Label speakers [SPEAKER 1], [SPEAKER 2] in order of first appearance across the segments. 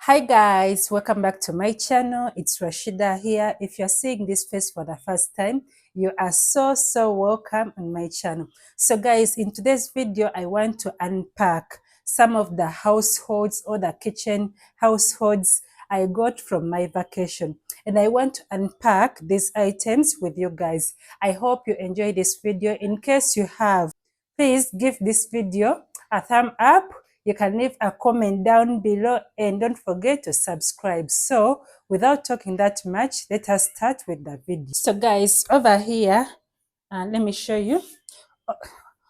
[SPEAKER 1] Hi guys, welcome back to my channel. It's Rashida here. If you're seeing this face for the first time, you are so welcome on my channel. So guys, in today's video, I want to unpack some of the households or the kitchen households I got from my vacation. And I want to unpack these items with you guys. I hope you enjoy this video. In case you have, please give this video a thumb up. You can leave a comment down below and don't forget to subscribe. So without talking that much, let us start with the video. So guys, over here, let me show you.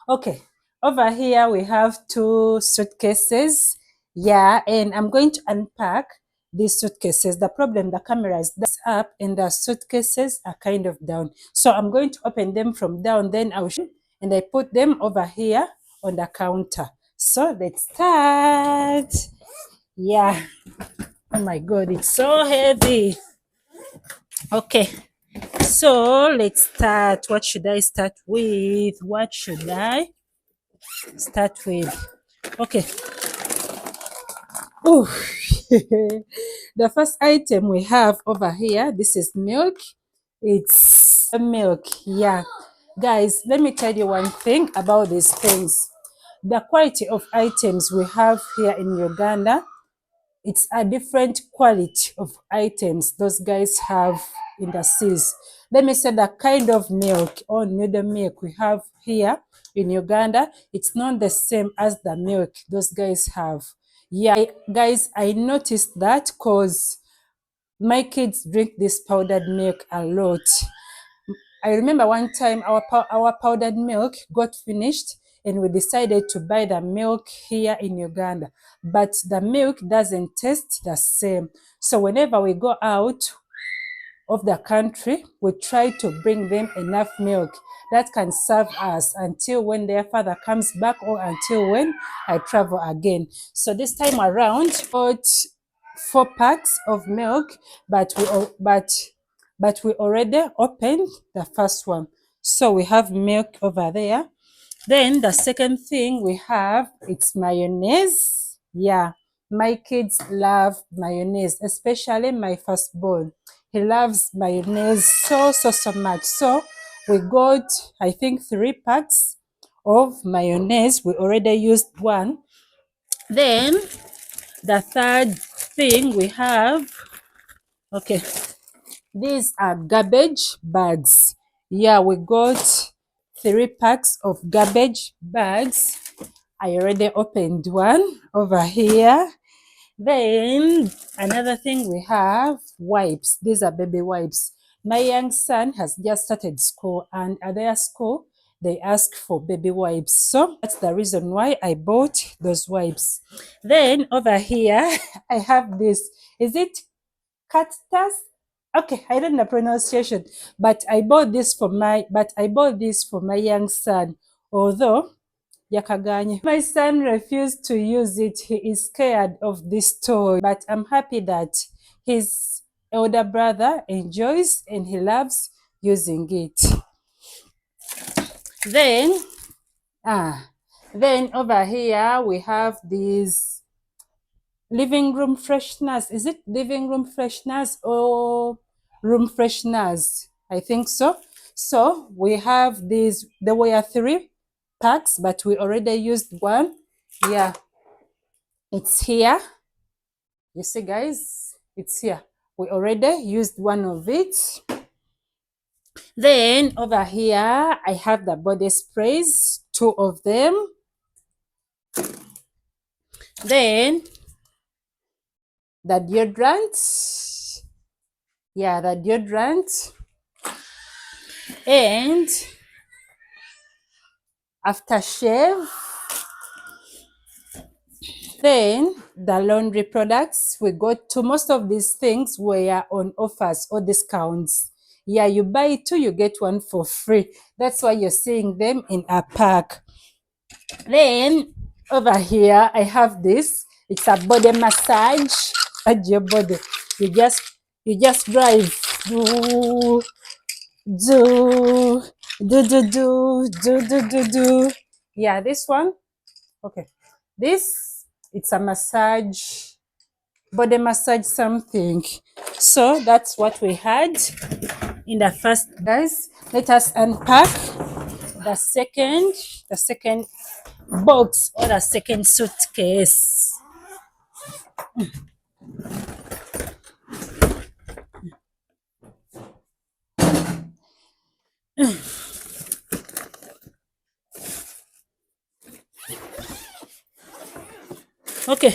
[SPEAKER 1] Okay, over here we have two suitcases. Yeah, and I'm going to unpack these suitcases. The problem, the camera is up and the suitcases are kind of down. So I'm going to open them from down, then I'll show you, and I put them over here on the counter. So let's start. Yeah. Oh my God, it's so heavy. Okay. So let's start. What should I start with? What should I start with? Okay. Oh, the first item we have over here, this is milk. It's milk. Yeah. Guys, let me tell you one thing about these things. The quality of items we have here in Uganda, it's a different quality of items those guys have in the seas. Let me say the kind of milk or noodle milk we have here in Uganda, it's not the same as the milk those guys have. Yeah, guys, I noticed that because my kids drink this powdered milk a lot. I remember one time our powdered milk got finished and we decided to buy the milk here in Uganda. But the milk doesn't taste the same. So whenever we go out of the country, we try to bring them enough milk that can serve us until when their father comes back or until when I travel again. So this time around, bought 4 packs of milk, but we already opened the first one. So we have milk over there. Then the second thing we have, it's mayonnaise. Yeah, my kids love mayonnaise, especially my firstborn. He loves mayonnaise so much. So we got, I think, 3 packs of mayonnaise. We already used one. Then the third thing we have, okay, these are garbage bags. Yeah, we got 3 packs of garbage bags. I already opened one over here. Then another thing we have, wipes. These are baby wipes. My young son has just started school, and at their school, they ask for baby wipes. So that's the reason why I bought those wipes. Then over here, I have this. Is it cactus? Okay, I don't know the pronunciation, but I bought this for my young son. Although yakaganye, my son refused to use it. He is scared of this toy, but I'm happy that his elder brother enjoys and he loves using it. Then over here we have these living room fresheners. Is it living room fresheners or room fresheners? I think so. So we have these. There were 3 packs, but we already used one. Yeah, it's here. You see, guys, it's here. We already used one of it. Then over here, I have the body sprays, 2 of them. Then the deodorant. Yeah, the deodorant. And aftershave. Then the laundry products, we got to most of these things were on offers or discounts. Yeah, you buy 2, you get 1 for free. That's why you're seeing them in a pack. Then over here, I have this. It's a body massage. At your body, you just drive. Do. Yeah, this one. Okay, this, it's a massage body massage something. So that's what we had in the first. Guys, let us unpack the second box or the second suitcase. Okay,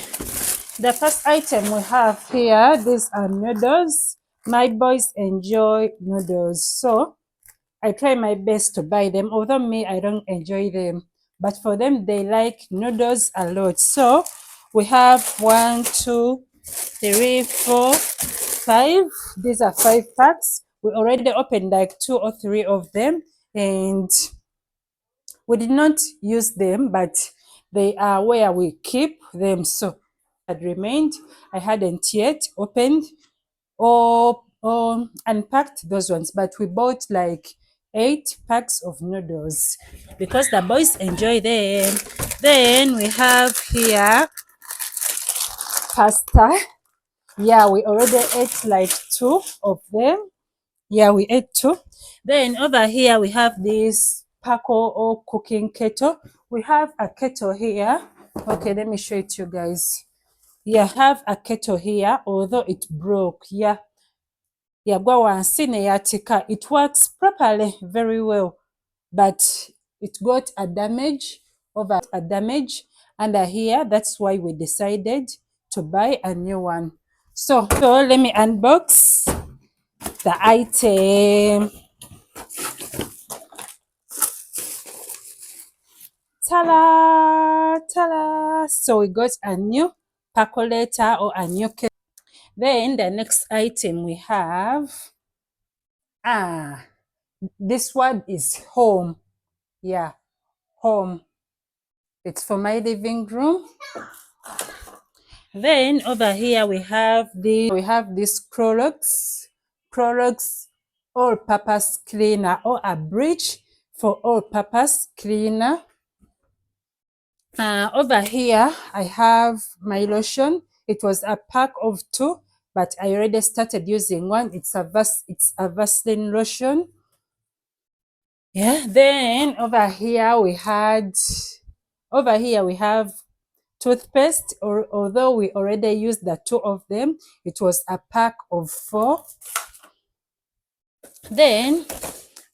[SPEAKER 1] the first item we have here, these are noodles. My boys enjoy noodles, so I try my best to buy them, although me, I don't enjoy them. But for them, they like noodles a lot. So we have 1, 2, 3, 4, 5. These are 5 packs. We already opened like 2 or 3 of them, and we did not use them, but they are where we keep them. So had remained. I hadn't yet opened or unpacked those ones, but we bought like 8 packs of noodles because the boys enjoy them. Then we have here pasta. Yeah, we already ate like 2 of them. Yeah, we ate 2. Then over here we have this Paco or cooking kettle. We have a kettle here. Okay, let me show it to you guys. Yeah, have a kettle here, although it broke. Yeah, yagwa wansi neyatika. It works properly, very well, but it got a damage under here. That's why we decided to buy a new one. So let me unbox the item. Ta-da! Ta-da! So we got a new percolator or a new kettle. Then the next item we have, this one is home. Yeah, home. It's for my living room. Then over here we have this Clorox all-purpose cleaner, or a bridge for all-purpose cleaner. Over here I have my lotion. It was a pack of 2, but I already started using one. It's a Vaseline lotion. Yeah. Then over here we have toothpaste, although we already used the 2 of them. It was a pack of 4. Then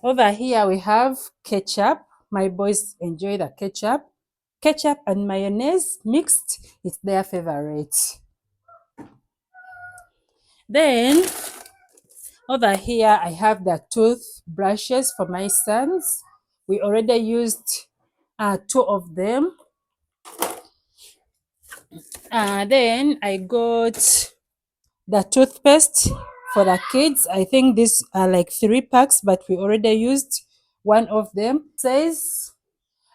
[SPEAKER 1] over here we have ketchup. My boys enjoy the ketchup. Ketchup and mayonnaise mixed, it's their favorite. Then over here I have the toothbrushes for my sons. We already used 2 of them. Then I got the toothpaste for the kids. I think these are like 3 packs, but we already used 1 of them. It says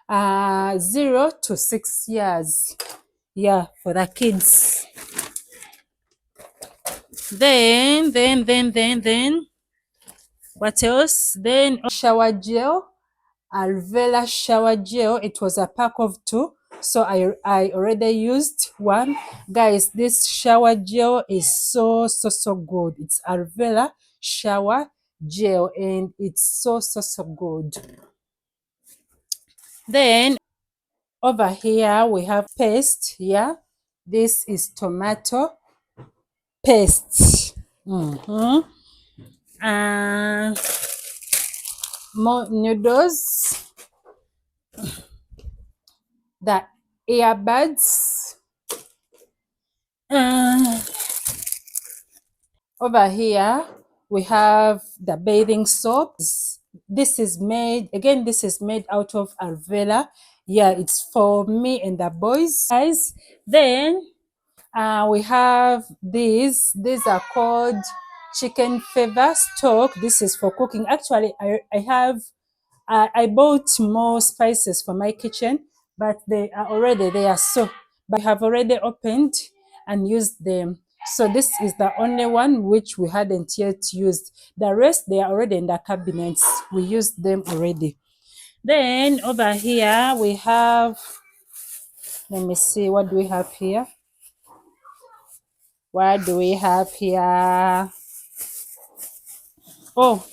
[SPEAKER 1] 0 to 6 years. Yeah, for the kids. Then what else? Then shower gel, Alvela shower gel. It was a pack of 2, so I already used 1. Guys, this shower gel is so good. It's Alvela shower gel, and it's so good. Then over here we have paste. Yeah, this is tomato paste. More noodles, the earbuds. Over here we have the bathing soap. This is made out of Alvela. Yeah, it's for me and the boys, guys. Then we have these are called chicken feather stock. This is for cooking. Actually, I bought more spices for my kitchen, but they are already there. So, but I have already opened and used them. So this is the only one which we hadn't yet used. The rest, they are already in the cabinets. We used them already. Then over here we have, let me see, what do we have here? What do we have here? Oh,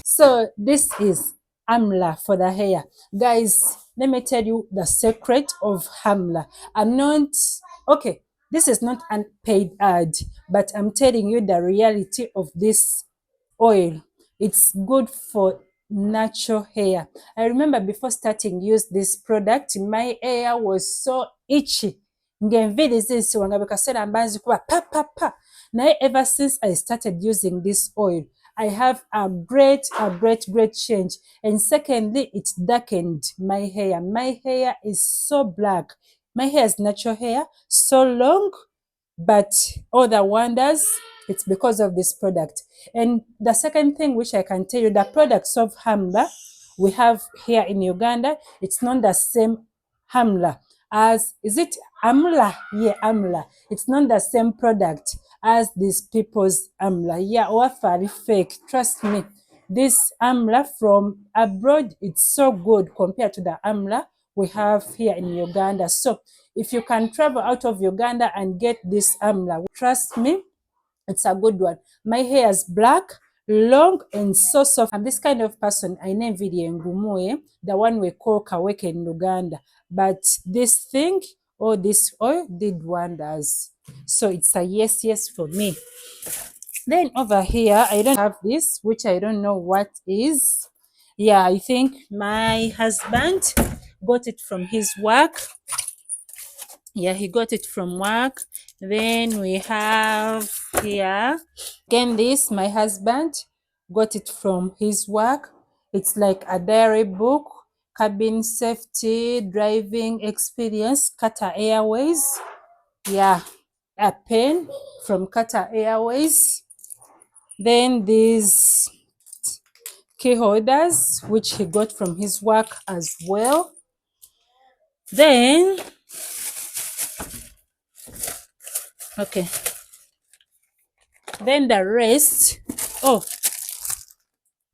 [SPEAKER 1] so this is amla for the hair. Guys, let me tell you the secret of amla. I'm not, okay, this is not an paid ad, but I'm telling you the reality of this oil. It's good for natural hair. I remember before starting use this product, my hair was so itchy. Ngenvirizisi nga bikasera mbanzi kuba pa pa pa. Naye ever since I started using this oil, I have a great change. And secondly, it darkened my hair. My hair is so black. My hair is natural hair, so long, but all the wonders, it's because of this product. And the second thing which I can tell you, the products of Hamla we have here in Uganda, it's not the same Hamla as, is it Amla? Yeah, Amla. It's not the same product as these people's Amla. Yeah, or very fake. Trust me. This Amla from abroad, it's so good compared to the Amla we have here in Uganda. So if you can travel out of Uganda and get this Amla, trust me, it's a good one. My hair is black, long, and so soft. I'm this kind of person. I name video ngumuye, the one we call kaweke in Uganda. But this thing or this oil did wonders. So it's a yes for me. Then over here, I don't have this, which I don't know what is. Yeah, I think my husband got it from his work. Yeah, he got it from work. Then we have here again, this my husband got it from his work. It's like a diary book, cabin safety, driving experience, Qatar Airways. Yeah, a pen from Qatar Airways. Then these key holders, which he got from his work as well. Then, okay, then the rest, oh,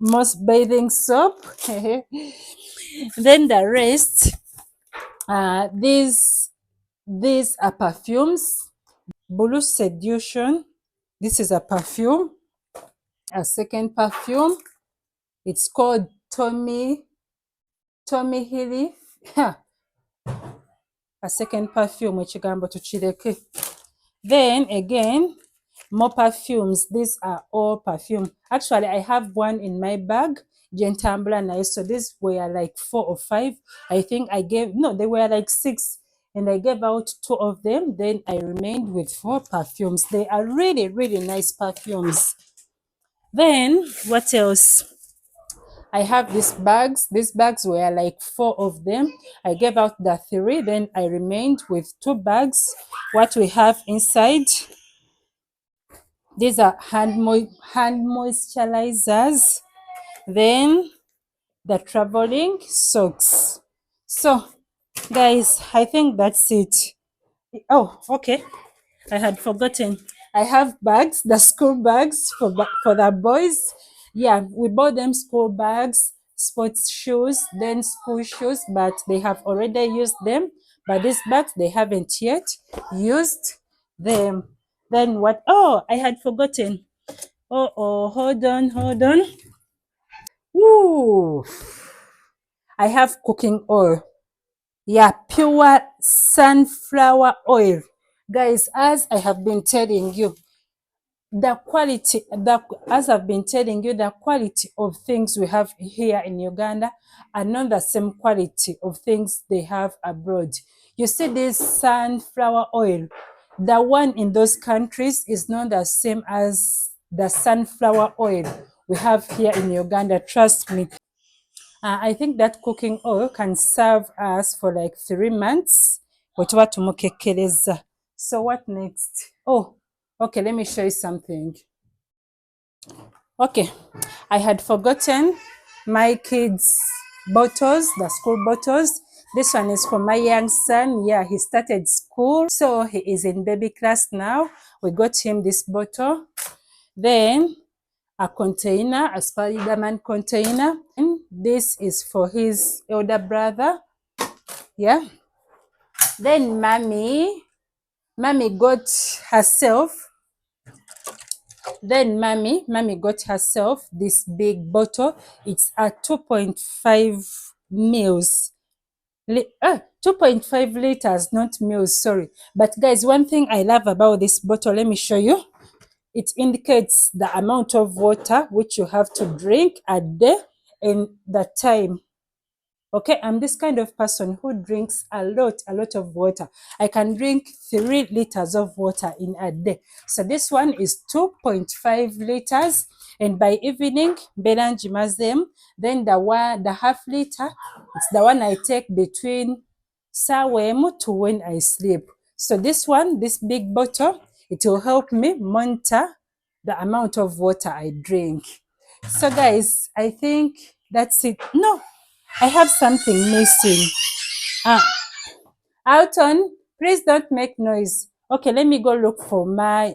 [SPEAKER 1] most bathing soap. Then the rest, these are perfumes. Blue Seduction, this is a perfume. A second perfume, it's called Tommy Hilly. A second perfume ekigambo tukireke. Then again, more perfumes. These are all perfume. Actually, I have one in my bag, Gentambula Nice. So these were like 4 or 5. I think I gave, no, they were like 6. And I gave out 2 of them. Then I remained with 4 perfumes. They are really nice perfumes. Then what else? I have these bags. These bags were like 4 of them. I gave out the 3. Then I remained with 2 bags. What we have inside, these are hand moisturizers. Then the traveling socks. So, guys, I think that's it. Oh, okay. I had forgotten. I have bags, the school bags for the boys. Yeah, we bought them school bags, sports shoes, then school shoes, but they have already used them. But these bags, they haven't yet used them. Then what? Oh, I had forgotten. Oh, hold on. Ooh, I have cooking oil. Yeah, pure sunflower oil. Guys, as I have been telling you, the quality, as I've been telling you, the quality of things we have here in Uganda are not the same quality of things they have abroad. You see this sunflower oil, the one in those countries is not the same as the sunflower oil we have here in Uganda. Trust me. I think that cooking oil can serve us for like 3 months. So what next? Oh, okay, let me show you something. Okay, I had forgotten my kids' bottles, the school bottles. This one is for my young son. Yeah, he started school. So he is in baby class now. We got him this bottle. Then a container, a Spider-Man container. And this is for his elder brother. Yeah. Then mommy Mommy got herself, mommy got herself this big bottle. It's a 2.5 mils. 2.5 liters, not mils, sorry. But guys, one thing I love about this bottle, let me show you. It indicates the amount of water which you have to drink a day and the time. Okay, I'm this kind of person who drinks a lot of water. I can drink 3 liters of water in a day. So this one is 2.5 liters. And by evening, Belanji Mazem, then the half liter, it's the one I take between Sawem to when I sleep. So this one, this big bottle, it will help me monitor the amount of water I drink. So guys, I think that's it. No, I have something missing. Ah, Alton, please don't make noise. Okay, let me go look for my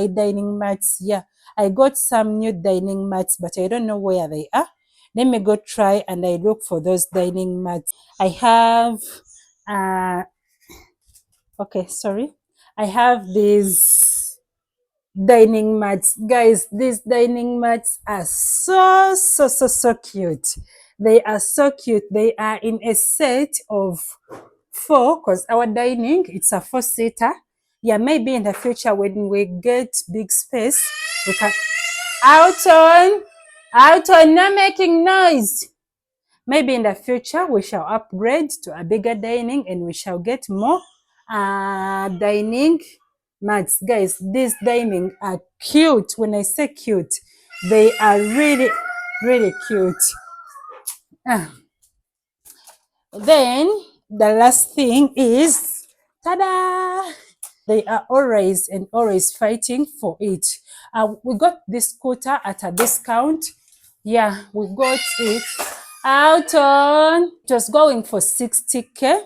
[SPEAKER 1] dining mats. Yeah, I got some new dining mats, but I don't know where they are. Let me go try and I look for those dining mats. I have okay, sorry. I have these dining mats. Guys, these dining mats are so cute. They are so cute. They are in a set of 4 because our dining, it's a 4-seater. Yeah, maybe in the future when we get big space, we can. Alton, Alton, not making noise. Maybe in the future, we shall upgrade to a bigger dining and we shall get more dining mats. Guys, these dining are cute. When I say cute, they are really cute. Then the last thing is, ta-da! They are always fighting for it. We got this scooter at a discount. Yeah, we got it out on, it was going for 60K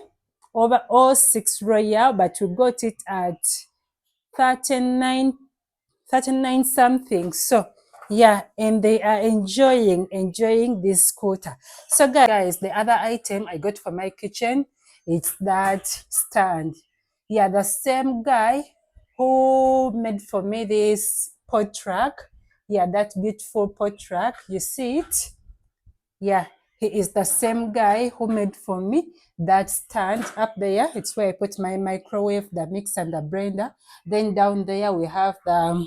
[SPEAKER 1] over all 6 royal, but we got it at 39 39 something. So yeah, and they are enjoying this scooter. So guys, the other item I got for my kitchen, it's that stand. Yeah, the same guy who made for me this pot rack. Yeah, that beautiful pot rack, you see it. Yeah, he is the same guy who made for me that stand up there. It's where I put my microwave, the mixer and the blender. Then down there we have the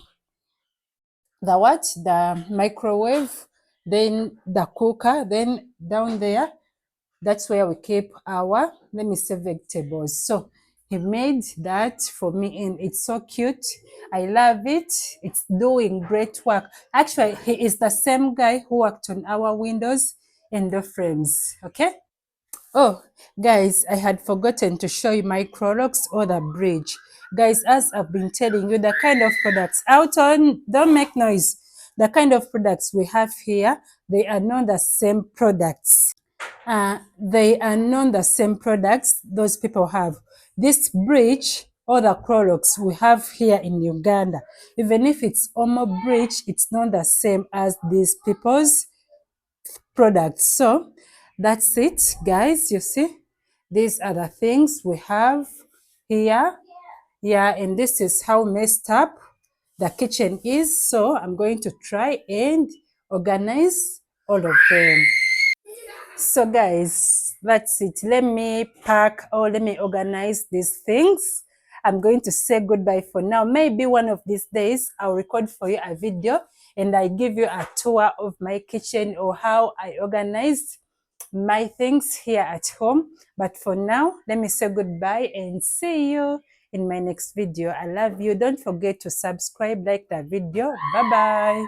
[SPEAKER 1] microwave, then the cooker, then down there, that's where we keep our, let me say, vegetables. So he made that for me and it's so cute. I love it. It's doing great work. Actually, he is the same guy who worked on our windows and the frames. Okay. Oh, guys, I had forgotten to show you my Clorox or the bridge. Guys, as I've been telling you, the kind of products out on, don't make noise. The kind of products we have here, they are not the same products. They are not the same products those people have. This bridge or the Clorox we have here in Uganda, even if it's Omo bridge, it's not the same as these people's products. So that's it, guys. You see, these are the things we have here. Yeah, and this is how messed up the kitchen is. So I'm going to try and organize all of them. So guys, that's it. Let me pack or let me organize these things. I'm going to say goodbye for now. Maybe one of these days I'll record for you a video and I give you a tour of my kitchen or how I organized my things here at home. But for now, let me say goodbye and see you in my next video. I love you. Don't forget to subscribe, like the video. Bye bye.